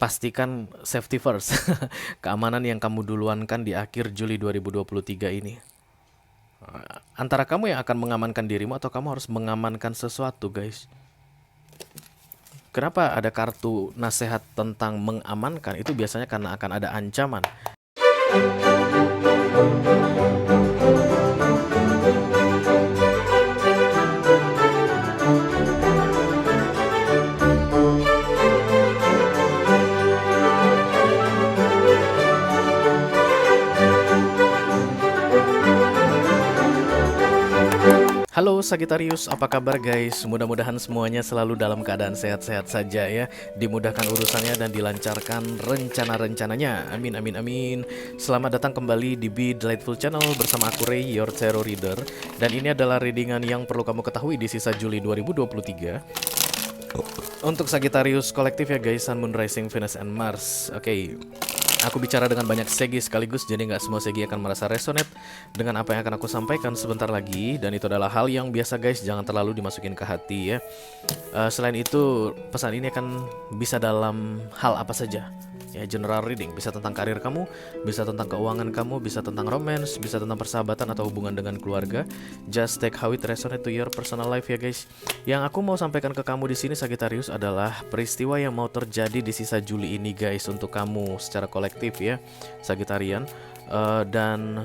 Pastikan safety first. Keamanan yang kamu duluankan di akhir Juli 2023 ini. Antara kamu yang akan mengamankan dirimu atau kamu harus mengamankan sesuatu, guys. Kenapa ada kartu nasihat tentang mengamankan? Itu biasanya karena akan ada ancaman. Halo Sagittarius, apa kabar guys? Mudah-mudahan semuanya selalu dalam keadaan sehat-sehat saja ya. Dimudahkan urusannya dan dilancarkan rencana-rencananya. Amin, amin, amin. Selamat datang kembali di Be Delightful Channel bersama aku Ray, your tarot reader. Dan ini adalah readingan yang perlu kamu ketahui di sisa Juli 2023. Untuk Sagittarius kolektif ya guys, Sun, Moon, Rising, Venus, and Mars. Oke. Aku bicara dengan banyak segi sekaligus, jadi nggak semua segi akan merasa resonate dengan apa yang akan aku sampaikan sebentar lagi. Dan itu adalah hal yang biasa guys, jangan terlalu dimasukin ke hati ya. Selain itu, pesan ini akan bisa dalam hal apa saja. Ya, general reading, bisa tentang karir kamu, bisa tentang keuangan kamu, bisa tentang romance, bisa tentang persahabatan atau hubungan dengan keluarga. Just take how it resonate to your personal life ya guys. Yang aku mau sampaikan ke kamu di sini Sagittarius adalah peristiwa yang mau terjadi di sisa Juli ini guys, untuk kamu secara kolektif ya Sagittarian. Dan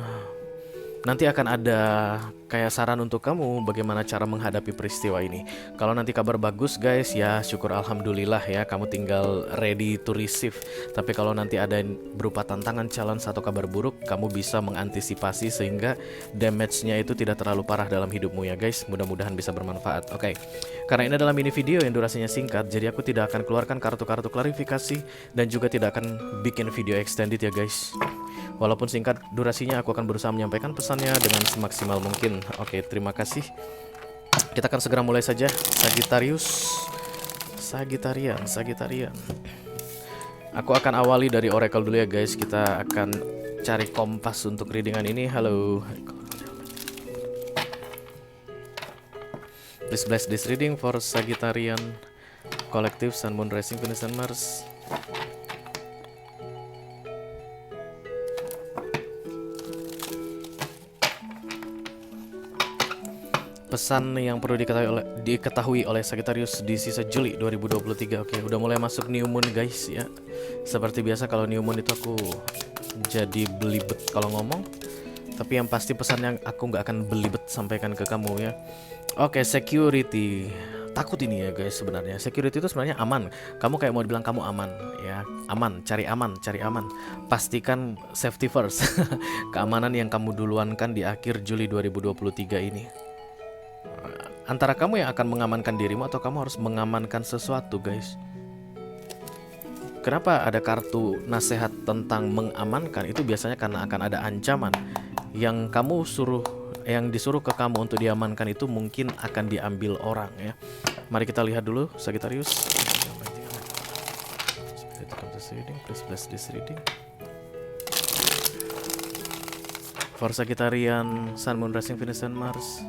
nanti akan ada kayak saran untuk kamu bagaimana cara menghadapi peristiwa ini. Kalau nanti kabar bagus guys, ya syukur alhamdulillah ya, kamu tinggal ready to receive. Tapi kalau nanti ada berupa tantangan, challenge atau kabar buruk, kamu bisa mengantisipasi sehingga damage-nya itu tidak terlalu parah dalam hidupmu ya guys. Mudah-mudahan bisa bermanfaat. Oke. Karena ini adalah mini video yang durasinya singkat, jadi aku tidak akan keluarkan kartu-kartu klarifikasi dan juga tidak akan bikin video extended ya guys. Walaupun singkat durasinya, aku akan berusaha menyampaikan pesannya dengan semaksimal mungkin. Oke, terima kasih. Kita akan segera mulai saja. Sagittarius, Sagittarian. Aku akan awali dari oracle dulu ya guys. Kita akan cari kompas untuk readingan ini. Halo. Please bless this reading for Sagittarian Collective, Sun, Moon, Rising, Venus, and Mars. Pesan yang perlu diketahui oleh Sagittarius di sisa Juli 2023. Oke, udah mulai masuk new moon guys ya. Seperti biasa kalau new moon itu aku jadi belibet kalau ngomong. Tapi yang pasti pesan yang aku nggak akan belibet sampaikan ke kamu ya. Oke, security. Takut ini ya guys sebenarnya. Security itu sebenarnya aman. Kamu kayak mau dibilang kamu aman ya. Aman, cari aman, cari aman. Pastikan safety first. Keamanan yang kamu duluankan di akhir Juli 2023 ini. Antara kamu yang akan mengamankan dirimu atau kamu harus mengamankan sesuatu guys. Kenapa ada kartu nasihat tentang mengamankan? Itu biasanya karena akan ada ancaman. Yang disuruh ke kamu untuk diamankan itu mungkin akan diambil orang ya. Mari kita lihat dulu Sagittarius. Please bless this reading for Sagittarian, Sun, Moon, Rising, Venus, and Mars.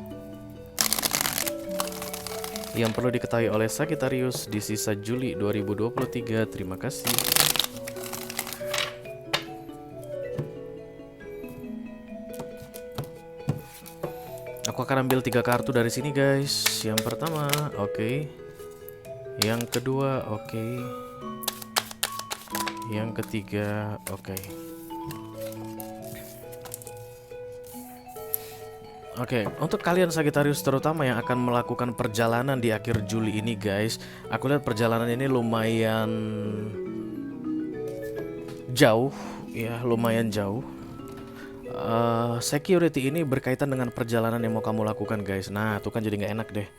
Yang perlu diketahui oleh Sagittarius di sisa Juli 2023. Terima kasih. Aku akan ambil 3 kartu dari sini guys. Yang pertama, oke. Yang kedua, oke. Yang ketiga, oke. Oke, untuk kalian Sagittarius terutama yang akan melakukan perjalanan di akhir Juli ini guys, aku lihat perjalanan ini lumayan jauh ya, lumayan jauh. Security ini berkaitan dengan perjalanan yang mau kamu lakukan guys. Nah, tuh kan jadi nggak enak deh.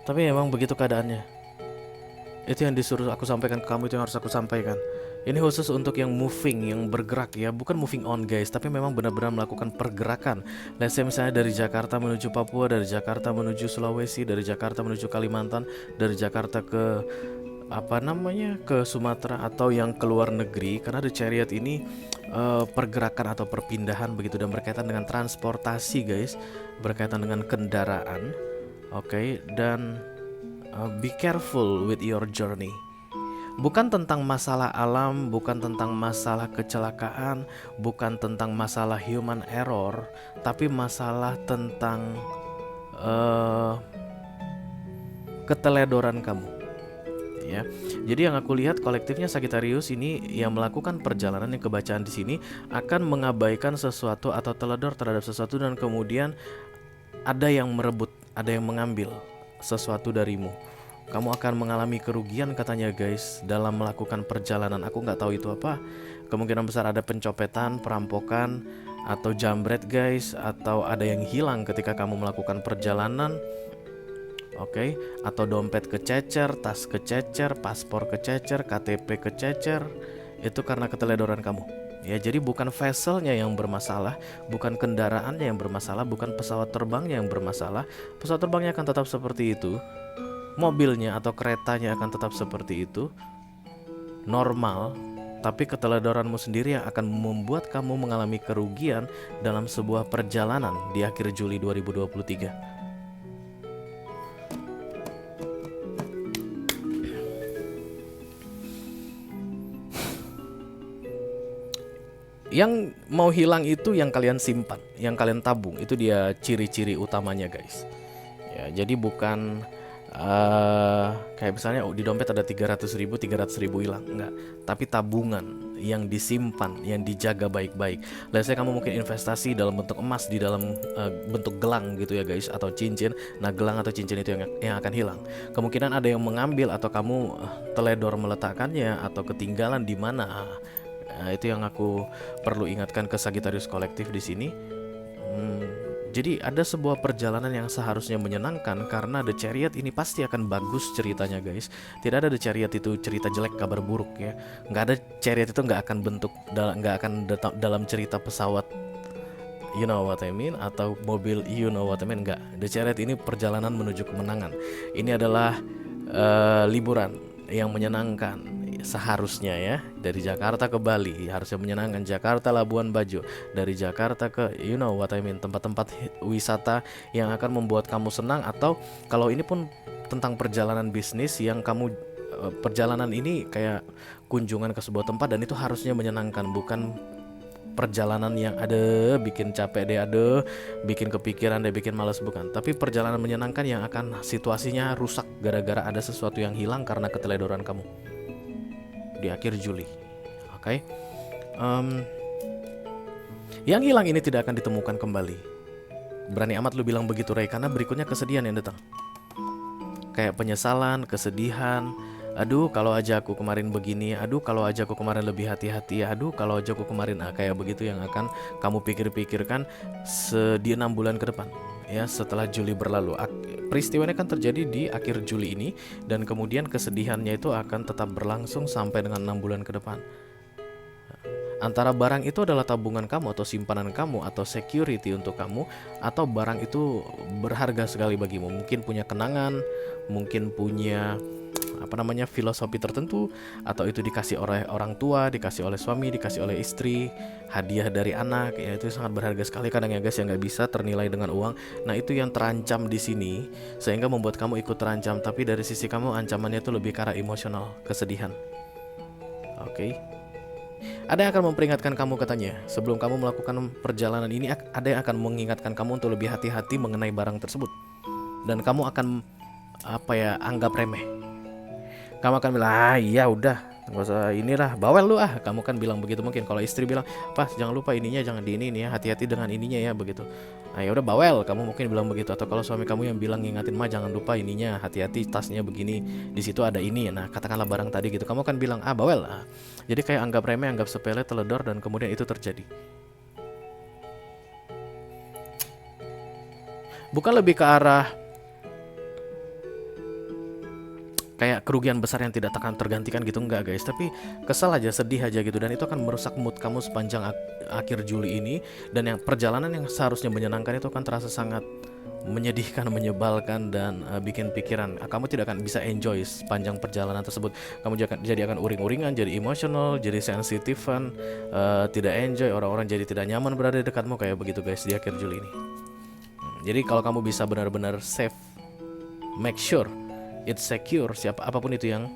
Tapi emang begitu keadaannya. Itu yang disuruh aku sampaikan ke kamu, itu yang harus aku sampaikan. Ini khusus untuk yang moving, yang bergerak ya, bukan moving on guys, tapi memang benar-benar melakukan pergerakan. Let's say misalnya dari Jakarta menuju Papua, dari Jakarta menuju Sulawesi, dari Jakarta menuju Kalimantan, dari Jakarta ke ke Sumatera atau yang ke luar negeri. Karena The Chariot ini pergerakan atau perpindahan begitu, dan berkaitan dengan transportasi guys, berkaitan dengan kendaraan. Oke, dan be careful with your journey. Bukan tentang masalah alam, bukan tentang masalah kecelakaan, bukan tentang masalah human error, tapi masalah tentang eh, keteledoran kamu. Ya, jadi yang aku lihat kolektifnya Sagittarius ini yang melakukan perjalanan yang kebacaan di sini akan mengabaikan sesuatu atau teledor terhadap sesuatu dan kemudian ada yang merebut, ada yang mengambil sesuatu darimu. Kamu akan mengalami kerugian katanya guys dalam melakukan perjalanan. Aku nggak tahu itu apa. Kemungkinan besar ada pencopetan, perampokan, atau jambret guys, atau ada yang hilang ketika kamu melakukan perjalanan. Oke, atau dompet kececer, tas kececer, paspor kececer, KTP kececer. Itu karena keteledoran kamu. Ya, jadi bukan vesselnya yang bermasalah, bukan kendaraannya yang bermasalah, bukan pesawat terbangnya yang bermasalah. Pesawat terbangnya akan tetap seperti itu. Mobilnya atau keretanya akan tetap seperti itu, normal. Tapi keteledoranmu sendiri yang akan membuat kamu mengalami kerugian dalam sebuah perjalanan di akhir Juli 2023. Yang mau hilang itu yang kalian simpan, yang kalian tabung. Itu dia ciri-ciri utamanya guys. Ya, jadi bukan kayak misalnya di dompet ada 300.000 hilang, enggak. Tapi tabungan yang disimpan, yang dijaga baik-baik. Let's say kamu mungkin investasi dalam bentuk emas, di dalam bentuk gelang gitu ya guys, atau cincin. Nah, gelang atau cincin itu yang akan hilang. Kemungkinan ada yang mengambil atau kamu teledor meletakkannya atau ketinggalan di mana. Nah, itu yang aku perlu ingatkan ke Sagittarius kolektif di sini. Jadi ada sebuah perjalanan yang seharusnya menyenangkan karena The Chariot ini pasti akan bagus ceritanya guys. Tidak ada The Chariot itu cerita jelek, kabar buruk ya. Nggak ada Chariot itu nggak akan dalam cerita pesawat, you know what I mean, atau mobil, you know what I mean. Nggak. The Chariot ini perjalanan menuju kemenangan. Ini adalah liburan yang menyenangkan. Seharusnya ya, dari Jakarta ke Bali harusnya menyenangkan. Jakarta Labuan Bajo, dari Jakarta ke you know what I mean, tempat-tempat wisata yang akan membuat kamu senang. Atau kalau ini pun tentang perjalanan bisnis yang kamu perjalanan ini kayak kunjungan ke sebuah tempat dan itu harusnya menyenangkan, bukan perjalanan yang ada bikin capek deh, ada bikin kepikiran deh, bikin malas, bukan. Tapi perjalanan menyenangkan yang akan situasinya rusak gara-gara ada sesuatu yang hilang karena keteledoran kamu di akhir Juli. Oke. Yang hilang ini tidak akan ditemukan kembali. Berani amat lu bilang begitu Ray, karena berikutnya kesedihan yang datang. Kayak penyesalan, kesedihan. Aduh kalau aja aku kemarin begini, aduh kalau aja aku kemarin lebih hati-hati, aduh kalau aja aku kemarin kayak begitu yang akan kamu pikir-pikirkan di 6 bulan ke depan. Ya, setelah Juli berlalu. Peristiwanya kan terjadi di akhir Juli ini, dan kemudian kesedihannya itu akan tetap berlangsung sampai dengan 6 bulan ke depan. Antara barang itu adalah tabungan kamu atau simpanan kamu atau security untuk kamu, atau barang itu berharga sekali bagimu. Mungkin punya kenangan, mungkin punya filosofi tertentu, atau itu dikasih oleh orang tua, dikasih oleh suami, dikasih oleh istri, hadiah dari anak, ya itu sangat berharga sekali kadang ya guys, yang nggak bisa ternilai dengan uang. Nah itu yang terancam di sini sehingga membuat kamu ikut terancam, tapi dari sisi kamu ancamannya itu lebih ke arah emosional, kesedihan. Oke. Ada yang akan memperingatkan kamu katanya sebelum kamu melakukan perjalanan ini, ada yang akan mengingatkan kamu untuk lebih hati-hati mengenai barang tersebut, dan kamu akan anggap remeh. Kamu akan bilang, iya udah, nggak usah inilah, bawel lu kamu kan bilang begitu. Mungkin kalau istri bilang, pas jangan lupa ininya, jangan di ini ya, hati-hati dengan ininya ya, begitu. Nah ya udah bawel, kamu mungkin bilang begitu. Atau kalau suami kamu yang bilang ngingatin, jangan lupa ininya, hati-hati tasnya begini, di situ ada ini. Nah katakanlah barang tadi gitu, kamu kan bilang bawel. Jadi kayak anggap remeh, anggap sepele, teledor, dan kemudian itu terjadi. Bukan lebih ke arah kayak kerugian besar yang tidak akan tergantikan gitu, enggak guys, tapi kesal aja, sedih aja gitu, dan itu akan merusak mood kamu sepanjang akhir Juli ini. Dan yang perjalanan yang seharusnya menyenangkan itu akan terasa sangat menyedihkan, menyebalkan, dan bikin pikiran kamu tidak akan bisa enjoy sepanjang perjalanan tersebut. Kamu jadi akan uring-uringan, jadi emosional, jadi sensitifan, tidak enjoy, orang-orang jadi tidak nyaman berada di dekatmu, kayak begitu guys di akhir Juli ini. Jadi kalau kamu bisa benar-benar safe, make sure it's secure, apapun itu yang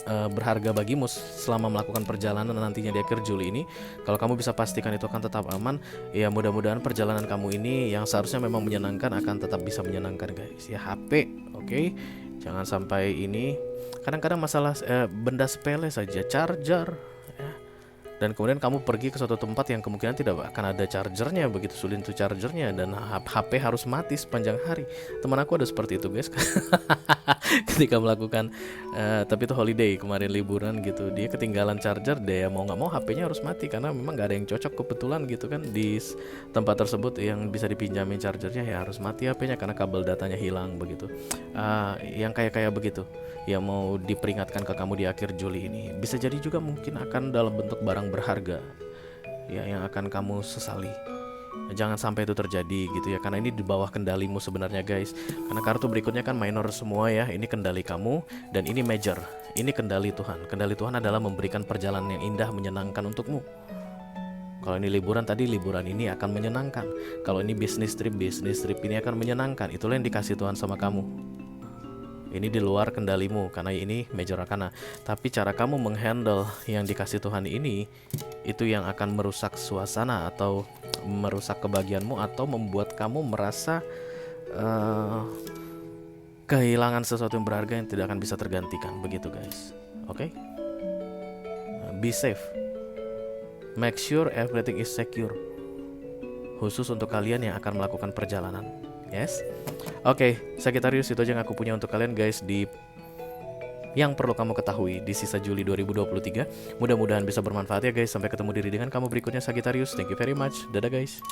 berharga bagimu selama melakukan perjalanan nantinya di akhir Juli ini. Kalau kamu bisa pastikan itu akan tetap aman, ya mudah-mudahan perjalanan kamu ini yang seharusnya memang menyenangkan akan tetap bisa menyenangkan guys. Ya HP, oke? Jangan sampai ini. Kadang-kadang masalah benda sepele saja, charger, ya. Dan kemudian kamu pergi ke suatu tempat yang kemungkinan tidak akan ada chargernya, begitu sulit untuk chargernya, dan HP harus mati sepanjang hari. Teman aku ada seperti itu guys. Ketika melakukan tapi itu holiday kemarin, liburan gitu, dia ketinggalan charger, dia mau nggak mau HP-nya harus mati karena memang nggak ada yang cocok kebetulan gitu kan di tempat tersebut yang bisa dipinjamin chargernya, ya harus mati HP-nya karena kabel datanya hilang begitu. Yang kayak begitu yang mau diperingatkan ke kamu di akhir Juli ini, bisa jadi juga mungkin akan dalam bentuk barang berharga ya yang akan kamu sesali. Jangan sampai itu terjadi gitu ya, karena ini di bawah kendalimu sebenarnya guys. Karena kartu berikutnya kan minor semua ya, ini kendali kamu, dan ini major, ini kendali Tuhan. Kendali Tuhan adalah memberikan perjalanan yang indah, menyenangkan untukmu. Kalau ini liburan tadi, liburan ini akan menyenangkan. Kalau ini bisnis trip ini akan menyenangkan. Itulah yang dikasih Tuhan sama kamu. Ini di luar kendalimu karena ini major arcana. Tapi cara kamu menghandle yang dikasih Tuhan ini, itu yang akan merusak suasana atau merusak kebahagiaanmu, atau membuat kamu merasa kehilangan sesuatu yang berharga yang tidak akan bisa tergantikan. Begitu guys. Oke? Be safe. Make sure everything is secure. Khusus untuk kalian yang akan melakukan perjalanan. Yes. Oke, Sagittarius, itu aja yang aku punya untuk kalian guys di yang perlu kamu ketahui di sisa Juli 2023. Mudah-mudahan bisa bermanfaat ya guys. Sampai ketemu di readingan kamu berikutnya Sagittarius. Thank you very much. Dadah guys.